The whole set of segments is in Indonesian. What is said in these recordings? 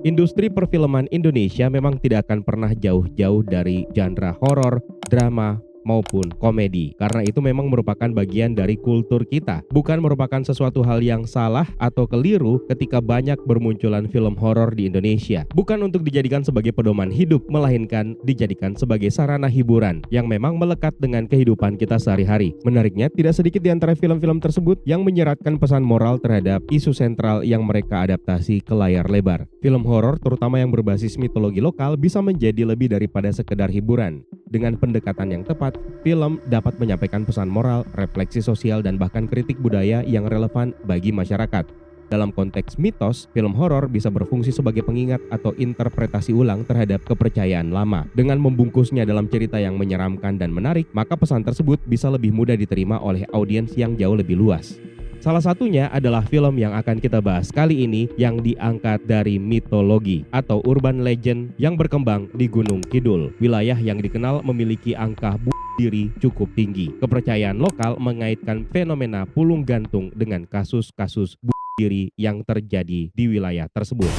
Industri perfilman Indonesia memang tidak akan pernah jauh-jauh dari genre horor, drama, maupun komedi. Karena itu memang merupakan bagian dari kultur kita. Bukan merupakan sesuatu hal yang salah atau keliru ketika banyak bermunculan film horor di Indonesia. Bukan untuk dijadikan sebagai pedoman hidup, melainkan dijadikan sebagai sarana hiburan yang memang melekat dengan kehidupan kita sehari-hari. Menariknya, tidak sedikit di antara film-film tersebut yang menyeratkan pesan moral terhadap isu sentral yang mereka adaptasi ke layar lebar. Film horor, terutama yang berbasis mitologi lokal, bisa menjadi lebih daripada sekedar hiburan. Dengan pendekatan yang tepat, film dapat menyampaikan pesan moral, refleksi sosial, dan bahkan kritik budaya yang relevan bagi masyarakat. Dalam konteks mitos, film horor bisa berfungsi sebagai pengingat atau interpretasi ulang terhadap kepercayaan lama. Dengan membungkusnya dalam cerita yang menyeramkan dan menarik, maka pesan tersebut bisa lebih mudah diterima oleh audiens yang jauh lebih luas. Salah satunya adalah film yang akan kita bahas kali ini yang diangkat dari mitologi atau urban legend yang berkembang di Gunung Kidul, wilayah yang dikenal memiliki angka bunuh diri cukup tinggi. Kepercayaan lokal mengaitkan fenomena pulung gantung dengan kasus-kasus bunuh diri yang terjadi di wilayah tersebut.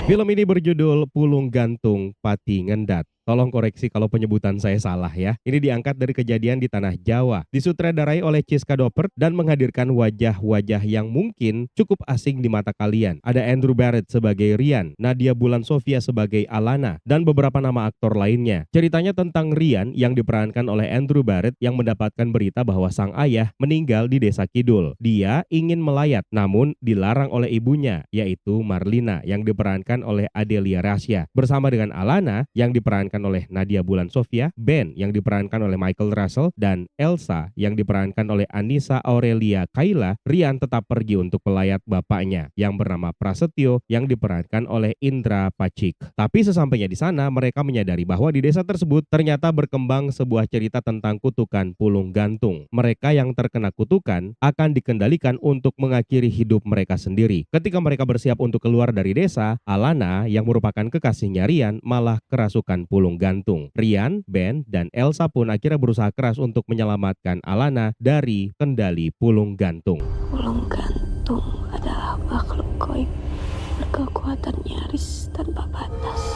Film ini berjudul Pulung Gantung Pati Ngendat. Tolong koreksi kalau penyebutan saya salah ya. Ini diangkat dari kejadian di tanah Jawa. Disutradarai oleh Chiska Doppert dan menghadirkan wajah-wajah yang mungkin cukup asing di mata kalian. Ada Andrew Barrett sebagai Rian, Nadia Bulan Sofia sebagai Alana, dan beberapa nama aktor lainnya. Ceritanya tentang Rian yang diperankan oleh Andrew Barrett yang mendapatkan berita bahwa sang ayah meninggal di desa Kidul. Dia ingin melayat, namun dilarang oleh ibunya, yaitu Marlina yang diperankan oleh Adelia Rasya. Bersama dengan Alana yang diperankan oleh Nadia Bulan Sofia, Ben yang diperankan oleh Michael Russell, dan Elsa yang diperankan oleh Anissa Aurelia Kaila. Rian tetap pergi untuk melayat bapaknya yang bernama Prasetyo yang diperankan oleh Indra Pacik. Tapi sesampainya di sana, mereka menyadari bahwa di desa tersebut ternyata berkembang sebuah cerita tentang kutukan pulung gantung. Mereka yang terkena kutukan akan dikendalikan untuk mengakhiri hidup mereka sendiri. Ketika mereka bersiap untuk keluar dari desa, Alana yang merupakan kekasihnya Rian malah kerasukan pulung gantung. Rian, Ben, dan Elsa pun akhirnya berusaha keras untuk menyelamatkan Alana dari kendali pulung gantung. Pulung gantung adalah makhluk gaib berkekuatan nyaris tanpa batas.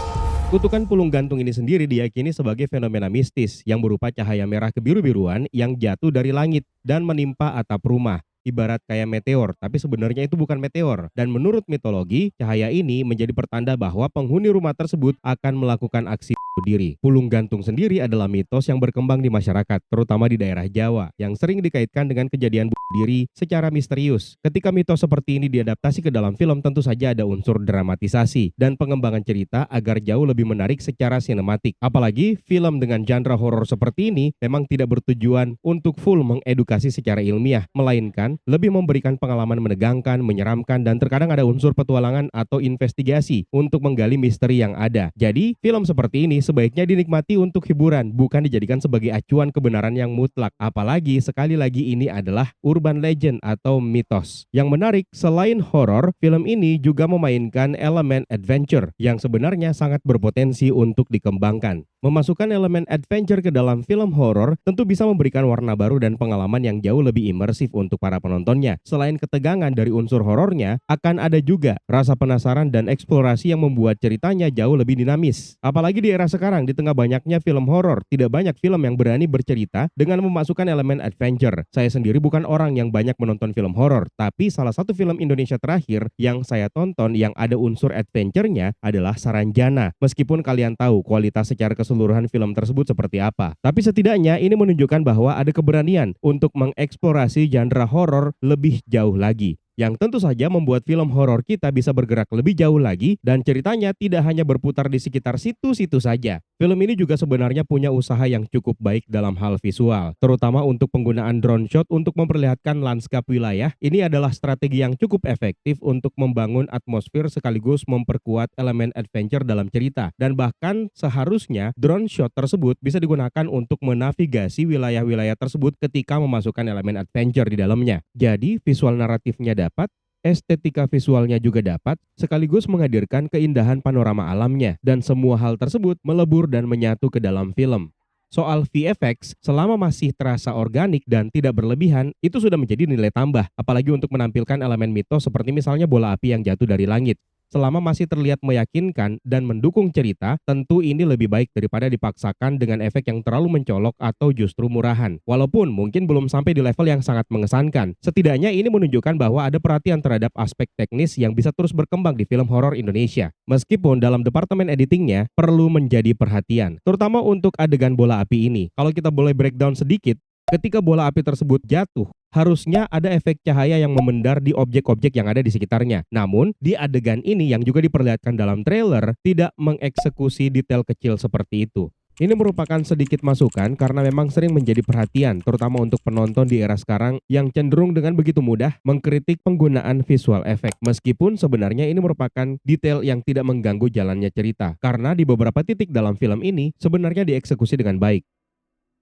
Kutukan pulung gantung ini sendiri diyakini sebagai fenomena mistis yang berupa cahaya merah kebiru-biruan yang jatuh dari langit dan menimpa atap rumah. Ibarat kayak meteor, tapi sebenarnya itu bukan meteor. Dan menurut mitologi, cahaya ini menjadi pertanda bahwa penghuni rumah tersebut akan melakukan aksi bunuh diri. Pulung gantung sendiri adalah mitos yang berkembang di masyarakat, terutama di daerah Jawa, yang sering dikaitkan dengan kejadian bunuh diri secara misterius. Ketika mitos seperti ini diadaptasi ke dalam film, tentu saja ada unsur dramatisasi dan pengembangan cerita agar jauh lebih menarik secara sinematik. Apalagi film dengan genre horor seperti ini memang tidak bertujuan untuk full mengedukasi secara ilmiah, melainkan lebih memberikan pengalaman menegangkan, menyeramkan, dan terkadang ada unsur petualangan atau investigasi untuk menggali misteri yang ada. Jadi, film seperti ini sebaiknya dinikmati untuk hiburan, bukan dijadikan sebagai acuan kebenaran yang mutlak. Apalagi, sekali lagi ini adalah urban legend atau mitos. Yang menarik, selain horor, film ini juga memainkan elemen adventure yang sebenarnya sangat berpotensi untuk dikembangkan. Memasukkan elemen adventure ke dalam film horor tentu bisa memberikan warna baru dan pengalaman yang jauh lebih imersif untuk para penontonnya. Selain ketegangan dari unsur horornya, akan ada juga rasa penasaran dan eksplorasi yang membuat ceritanya jauh lebih dinamis. Apalagi di era sekarang, di tengah banyaknya film horor, tidak banyak film yang berani bercerita dengan memasukkan elemen adventure. Saya sendiri bukan orang yang banyak menonton film horor, tapi salah satu film Indonesia terakhir yang saya tonton yang ada unsur adventure-nya adalah Saranjana. Meskipun kalian tahu kualitas secara keseluruhan film tersebut seperti apa, tapi setidaknya ini menunjukkan bahwa ada keberanian untuk mengeksplorasi genre horor lebih jauh lagi, yang tentu saja membuat film horor kita bisa bergerak lebih jauh lagi dan ceritanya tidak hanya berputar di sekitar situ-situ saja. Film ini juga sebenarnya punya usaha yang cukup baik dalam hal visual, terutama untuk penggunaan drone shot untuk memperlihatkan lanskap wilayah. Ini adalah strategi yang cukup efektif untuk membangun atmosfer sekaligus memperkuat elemen adventure dalam cerita. Dan bahkan seharusnya drone shot tersebut bisa digunakan untuk menavigasi wilayah-wilayah tersebut ketika memasukkan elemen adventure di dalamnya. Jadi visual naratifnya dapat, estetika visualnya juga dapat, sekaligus menghadirkan keindahan panorama alamnya, dan semua hal tersebut melebur dan menyatu ke dalam film. Soal VFX, selama masih terasa organik dan tidak berlebihan, itu sudah menjadi nilai tambah, apalagi untuk menampilkan elemen mitos seperti misalnya bola api yang jatuh dari langit. Selama masih terlihat meyakinkan dan mendukung cerita, tentu ini lebih baik daripada dipaksakan dengan efek yang terlalu mencolok atau justru murahan. Walaupun mungkin belum sampai di level yang sangat mengesankan, setidaknya ini menunjukkan bahwa ada perhatian terhadap aspek teknis yang bisa terus berkembang di film horor Indonesia. Meskipun dalam departemen editingnya perlu menjadi perhatian, terutama untuk adegan bola api ini. Kalau kita boleh breakdown sedikit, ketika bola api tersebut jatuh, harusnya ada efek cahaya yang memendar di objek-objek yang ada di sekitarnya. Namun, di adegan ini yang juga diperlihatkan dalam trailer, tidak mengeksekusi detail kecil seperti itu. Ini merupakan sedikit masukan karena memang sering menjadi perhatian, terutama untuk penonton di era sekarang yang cenderung dengan begitu mudah mengkritik penggunaan visual effect. Meskipun sebenarnya ini merupakan detail yang tidak mengganggu jalannya cerita, karena di beberapa titik dalam film ini sebenarnya dieksekusi dengan baik.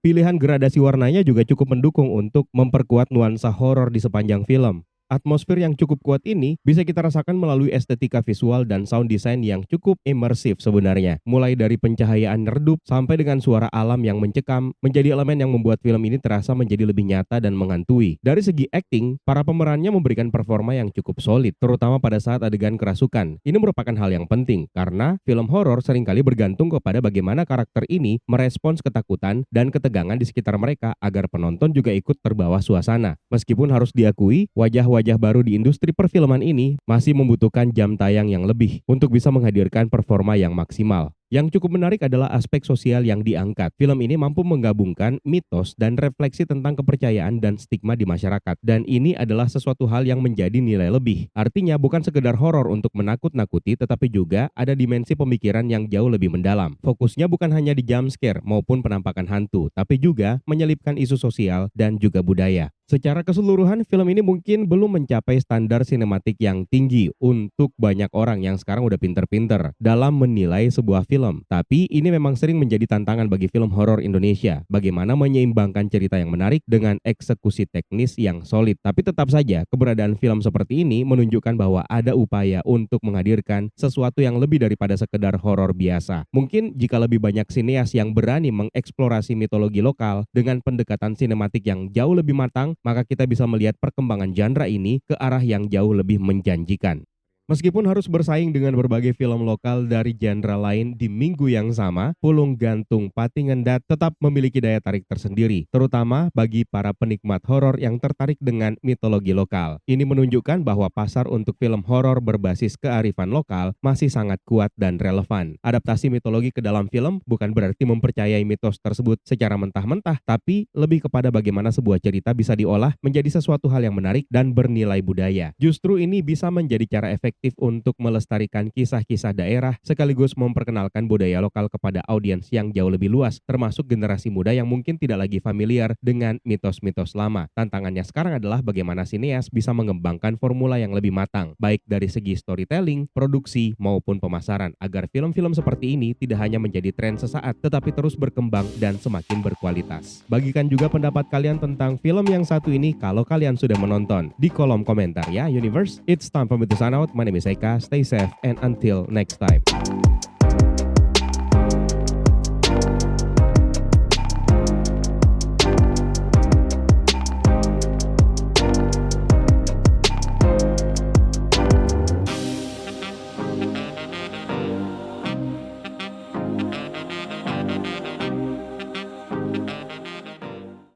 Pilihan gradasi warnanya juga cukup mendukung untuk memperkuat nuansa horor di sepanjang film. Atmosfer yang cukup kuat ini bisa kita rasakan melalui estetika visual dan sound design yang cukup imersif sebenarnya. Mulai dari pencahayaan redup sampai dengan suara alam yang mencekam, menjadi elemen yang membuat film ini terasa menjadi lebih nyata dan menghantui. Dari segi acting, para pemerannya memberikan performa yang cukup solid, terutama pada saat adegan kerasukan. Ini merupakan hal yang penting, karena film horor seringkali bergantung kepada bagaimana karakter ini merespons ketakutan dan ketegangan di sekitar mereka agar penonton juga ikut terbawa suasana. Meskipun harus diakui, wajah baru di industri perfilman ini masih membutuhkan jam tayang yang lebih untuk bisa menghadirkan performa yang maksimal. Yang cukup menarik adalah aspek sosial yang diangkat. Film ini mampu menggabungkan mitos dan refleksi tentang kepercayaan dan stigma di masyarakat. Dan ini adalah sesuatu hal yang menjadi nilai lebih. Artinya bukan sekedar horor untuk menakut-nakuti, tetapi juga ada dimensi pemikiran yang jauh lebih mendalam. Fokusnya bukan hanya di jump scare maupun penampakan hantu, tapi juga menyelipkan isu sosial dan juga budaya. Secara keseluruhan, film ini mungkin belum mencapai standar sinematik yang tinggi untuk banyak orang yang sekarang udah pinter-pinter dalam menilai sebuah film. Tapi ini memang sering menjadi tantangan bagi film horor Indonesia. Bagaimana menyeimbangkan cerita yang menarik dengan eksekusi teknis yang solid. Tapi tetap saja, keberadaan film seperti ini menunjukkan bahwa ada upaya untuk menghadirkan sesuatu yang lebih daripada sekedar horor biasa. Mungkin jika lebih banyak sineas yang berani mengeksplorasi mitologi lokal dengan pendekatan sinematik yang jauh lebih matang, maka kita bisa melihat perkembangan genre ini ke arah yang jauh lebih menjanjikan. Meskipun harus bersaing dengan berbagai film lokal dari genre lain di minggu yang sama, Pulung Gantung Pati Ngendat tetap memiliki daya tarik tersendiri, terutama bagi para penikmat horor yang tertarik dengan mitologi lokal. Ini menunjukkan bahwa pasar untuk film horor berbasis kearifan lokal masih sangat kuat dan relevan. Adaptasi mitologi ke dalam film bukan berarti mempercayai mitos tersebut secara mentah-mentah, tapi lebih kepada bagaimana sebuah cerita bisa diolah menjadi sesuatu hal yang menarik dan bernilai budaya. Justru ini bisa menjadi cara efektif untuk melestarikan kisah-kisah daerah sekaligus memperkenalkan budaya lokal kepada audiens yang jauh lebih luas, termasuk generasi muda yang mungkin tidak lagi familiar dengan mitos-mitos lama. Tantangannya sekarang adalah bagaimana sineas bisa mengembangkan formula yang lebih matang, baik dari segi storytelling, produksi, maupun pemasaran, agar film-film seperti ini tidak hanya menjadi tren sesaat, tetapi terus berkembang dan semakin berkualitas. Bagikan juga pendapat kalian tentang film yang satu ini kalau kalian sudah menonton di kolom komentar ya, Universe. It's time for me to sign out. My name is Eka. Stay safe and until next time.